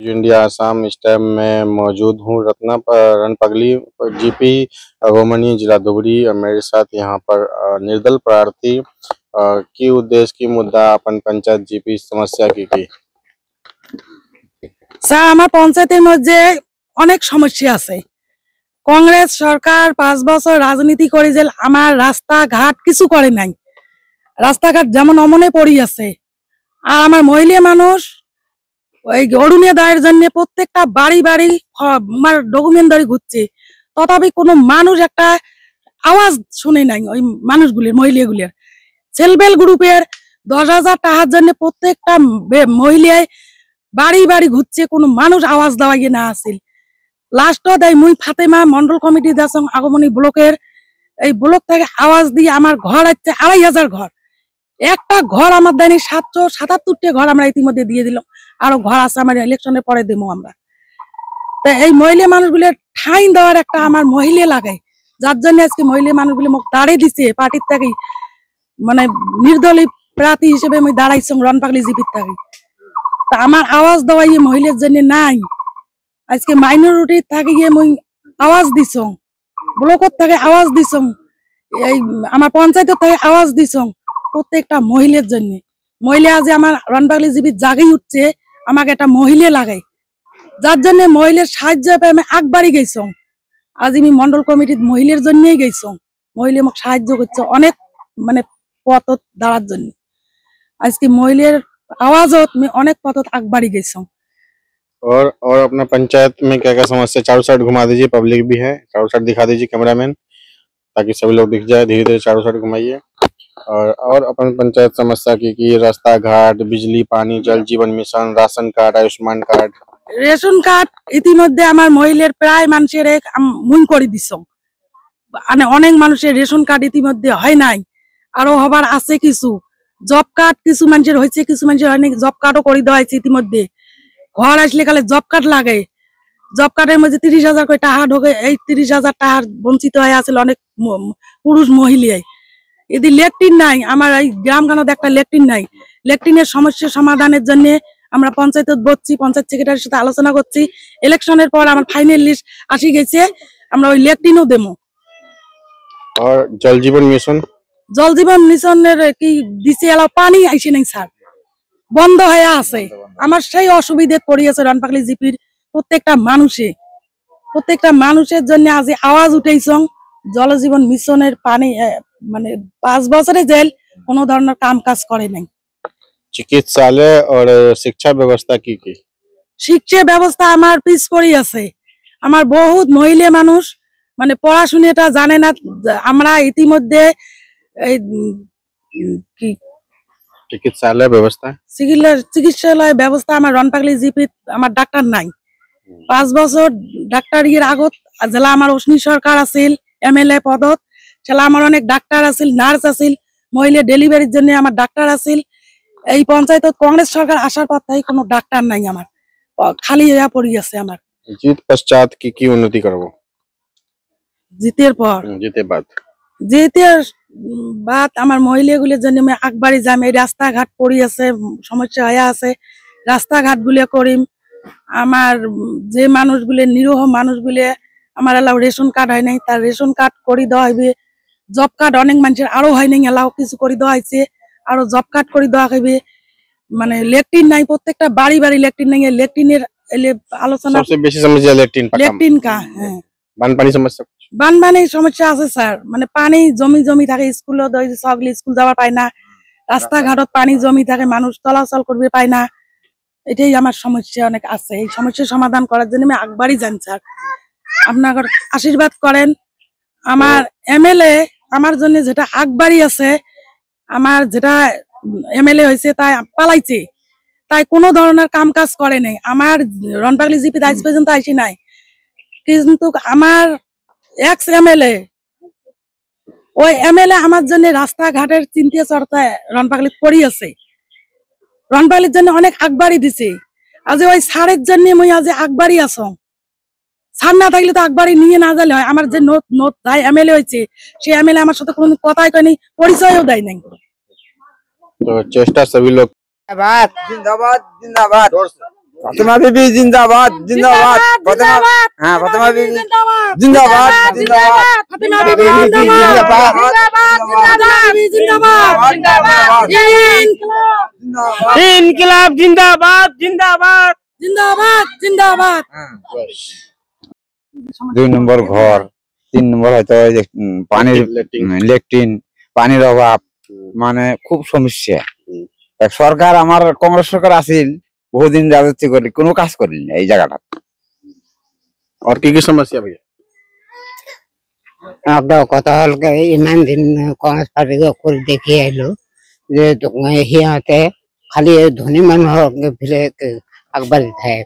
India Assam इस time मैं मौजूद हूँ रणपगली जीपी अगोमनी जिला धुबरी और मेरे साथ यहाँ पर निर्दल प्रार्थी की उद्देश्य की मुद्दा अपन पंचायत जीपी समस्या की স্যার আমার পঞ্চায়েতের মধ্যে অনেক সমস্যা আছে। কংগ্রেস সরকার 5 বছর রাজনীতি করে যে আমার রাস্তাঘাট কিছু করে নাই, রাস্তাঘাট যেমন অমনে পড়ি আছে। আর আমার মহিলা মানুষ ওই অরুণোদয়ের জন্য প্রত্যেকটা বাড়ি বাড়ি আমার ডকুমেন্ট ধরে ঘুরছে, তথাপি কোনো মানুষ একটা আওয়াজ শুনে নাই। ওই মানুষগুলির মহিলাগুলির সেলফ হেল্প গ্রুপের 10,000 টাকার জন্য প্রত্যেকটা মহিলায় বাড়ি বাড়ি ঘুরছে, কোনো মানুষ আওয়াজ দেওয়া না আসিল। লাস্টও দেয় মুই ফাতেমা মন্ডল কমিটি দাসং আগমনী ব্লকের এই ব্লক থেকে আওয়াজ দিয়ে আমার ঘর আছে 2,500 ঘর। একটা ঘর আমার দেয়নি, 777টা ঘর আমরা ইতিমধ্যে দিয়ে দিলাম, আরো ঘর আছে আমার ইলেকশনের পরে দেবো আমরা। তা এই মহিলা মানুষগুলোর ঠাঁই দেওয়ার একটা আমার মহিলা লাগে, যার জন্য আজকে মহিলা মানুষগুলো মুখ দাঁড়িয়ে দিছে পার্টির থেকে, মানে নির্দলীয় প্রার্থী হিসেবে আমি দাঁড়াইছি রণপাগলি জিপির থেকে। তা আমার আওয়াজ দেওয়া মহিলার জন্য নাই। আজকে মাইনরিটি থেকে গিয়ে মুই আওয়াজ দিছ, ব্লকের থেকে আওয়াজ দিছ, এই আমার পঞ্চায়েতের থেকে আওয়াজ দিছ প্রত্যেকটা মহিলার জন্য। মহিলা আজ আমার রণপাগলি জিপির জাগেই উঠছে, আমাকে একটা মহিলা লাগে, যার জন্য মহিলার সাহায্য পেয়ে আমি আগবাড়ি গেছ। আজ আমি মন্ডল কমিটির মহিলার জন্যই গেছ, মহিলা আমাকে সাহায্য করছে অনেক, মানে পথ দাঁড়ার জন্য। আজকে মহিলার आवाजत में अनेक पद आगबाड़ी गई। और अपना पंचायत में क्या क्या समस्या चारों साइड घुमा दीजिए, पब्लिक भी है, चारों साइड दिखा दीजिए कैमरामैन, ताकि सभी लोग दिख जाए। धीरे धीरे चारों साइड घुमाइए। और अपन पंचायत समस्या की रास्ता घाट, बिजली, पानी, Jal Jeevan mission, ration card, Ayushman card. Ration card इतिमध्ये आमार महिलार प्राय मानुषेर मुन करे दिছ, মানে অনেক মানুষের রেশন কার্ড ইতিমধ্যে হয় নাই, আরো হবার আছে কিছু। জব কার্ড কিছু মানুষের হয়েছে, কিছু মানুষের হয়নি, জব কার্ডও করে দেওয়া হয়েছে ইতিমধ্যে। ঘর আসলে কালে জব কার্ড লাগে, জব কার্ডের মধ্যে 30,000 করে টাকা ঢোকে। এই 30,000 টাকার বঞ্চিত হয়ে আছে অনেক পুরুষ মহিলাই। এদি লেট্রিন নাই, আমার এই গ্রামখানে একটা লেট্রিন নাই। লেট্রিনের সমস্যা সমাধানের জন্য আমরা পঞ্চায়েত বসছি, পঞ্চায়েত সেক্রেটারির সাথে আলোচনা করছি। ইলেকশনের পর আমার ফাইনাল লিস্ট আসি গেছে, আমরা ওই লেট্রিনও দেবো। আর জল জীবন মিশন, জল জীবন মিশনের কি দিছে, এলা পানি আইসে নাই স্যার, বন্ধ হয়ে আছে। আমার সেই অসুবিধে পড়িয়েছে রণপাগলি জিপির প্রত্যেকটা মানুষের জন্য আজ আওয়াজ উঠেছ। জল জীবন মিশনের পানি মানে 5 বছরে জেল কোনো ধরনের কাম কাজ করে নাই। চিকিৎসালয় और শিক্ষা ব্যবস্থা কি শিক্ষা ব্যবস্থা আমার পিছ পড়ে আছে। আমার বহুত মহিলা মানুষ মানে পড়াশোনাটা জানে না। আমরা ইতিমধ্যে কি চিকিৎসালয় ব্যবস্থা আমার রণপাগলি জিপি আমার ডাক্তার নাই। 5 বছর ডাক্তার এর আগত জেলা আমার অশ্নি সরকার আছিল এমএলএ পদত, সেলা আমার অনেক ডাক্তার আছিল, নার্স আছিল, মহিলা ডেলিভারির জন্য আমার ডাক্তার আছিল। এই পঞ্চায়েতত কংগ্রেস সরকার আসার পর থেকে কোনো ডাক্তার নাই, আমার খালি হয়ে পড়ি আছে। আমার जीत पश्चात की उन्नति करबो, জিতের পর জিতের বাদ আমার মহিলাগুলোর জন্য আমি আগবাড়ি যাম। এই রাস্তাঘাট পড়ি আছে, সমস্যা হয়ে আছে, রাস্তাঘাট গুলো করিম। আমার যে মানুষগুলো নিরীহ মানুষগুলো আমার এলাও রেশন কার্ড হয় নাই, তার রেশন কার্ড করে দেওয়া হইবে। জব কার্ড অনেক মানুষের আরো হয় নাই, এলাও কিছু করে দেওয়া হয়েছে, আরো জব কার্ড করে দেওয়া হইবে। মানে লেট্রিন নাই, প্রত্যেকটা বাড়ি বাড়ি লেট্রিন নাই। লেট্রিনের আলোচনা সবচেয়ে বেশি সমস্যা লেট্রিন কা। হ্যাঁ, বানপানির সমস্যা আছে স্যার। মানে পানি জমি থাকে, স্কুল সকলে স্কুল যাওয়ার পায় না, রাস্তাঘাটত পানি জমি থাকে, মানুষ চলাচল করবে পায় না। এটাই আমার সমস্যা অনেক আছে। এই সমস্যার সমাধান করার জন্য আমি আগবাড়ি যান স্যার, আপনার আশীর্বাদ করেন। আমার এমএলএ আমার জন্য যেটা আগবাড়ি আছে, আমার যেটা এমএলএ হয়েছে তাই পালাইছে, তাই কোনো ধরনের কাম কাজ করে নাই। আমার রণপাগলি জিপি আজ পর্যন্ত আসি নাই, কিন্তু আমার এক্স এমএলএ ওই এমএলএ আমার জন্য রাস্তাঘাটের চিন্তা চর্চায় রণপাগলি পড়ি আছে, রণপাগলির জন্য অনেক আগবাড়ি দিছে। আজ ওই সারের জন্য মুই আজ আগবাড়ি আছো। সার না থাকলে তো আগবাড়ি নিয়ে না যালে হয়। আমার যে নোট তাই এমএলএ হয়েছে, সেই এমএলএ আমার সাথে কোনো কথাই কয়নি, পরিচয়ও দেয় নাই। তো চেষ্টা সবই লোক जिंदाबाद जिंदाबाद जिंदाबाद फातिमा बीबी जिंदाबाद जिंदाबाद फातिमा हाँ फातिमा बीबी जिंदाबाद जिंदाबाद फातिमा बीबी जिंदाबाद जिंदाबाद इनकलाब जिंदाबाद जिंदाबाद जिंदाबाद जिंदाबाद। 2 নম্বর ঘর 3 নম্বর হয়তো পানির লেট্রিন পানির অভাব মানে খুব সমস্যা। সরকার আমার কংগ্রেস সরকার আছিল বহুদিন রাজত্ব করি কোনো কাজ করিনি এই জায়গাটা। और की समस्या भैया? একটা কথা হল ইমান দিন কংগ্রেস পার্টিকে করে দেখিয়ে আইলো যে সিহঁতে খালি ধনী মানুহক ফিলে আগবাঢ়ি থাকে,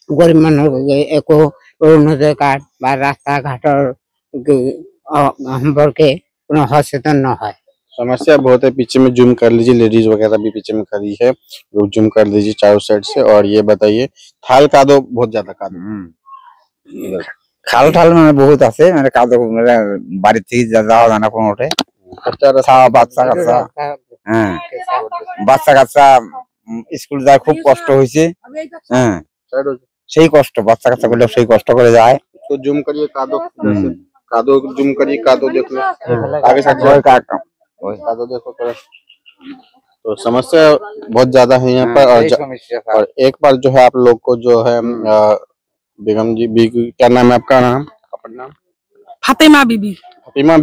গরিব মানুহক একো অৰুণোদয় কাৰ্ড বা ৰাস্তা ঘাটৰ সম্পৰ্কে কোনো সচেতন নহয়। समस्या बहुत है, पीछे में जूम कर लीजिए, लेडीज वगैरह भी पीछे में खड़ी है, लोग जूम कर लीजिए चारों साइड से। और ये बताइए थाल कादो बहुत ज्यादा कादो খাল ঠাল মানে বহুত আছে, মানে কাদো মানে বাড়ি থেকে যাওয়া যায় না কোনোটে। বাচ্চা কাচ্চা হ্যাঁ বাচ্চা কাচ্চা স্কুল যায় খুব কষ্ট হয়েছে। হ্যাঁ সেই কষ্ট বাচ্চা কাচ্চা গুলো সেই কষ্ট করে যায়। तो जूम करिए कादो, कादो जूम करिए, कादो देख लो आगे साइड कादो देखो थोड़ा। तो समस्या बहुत ज्यादा है यहाँ पर। और एक बार जो है आप लोग को जो है बेगम जी क्या नाम है आपका? नाम? फातिमा बीबी। फातिमा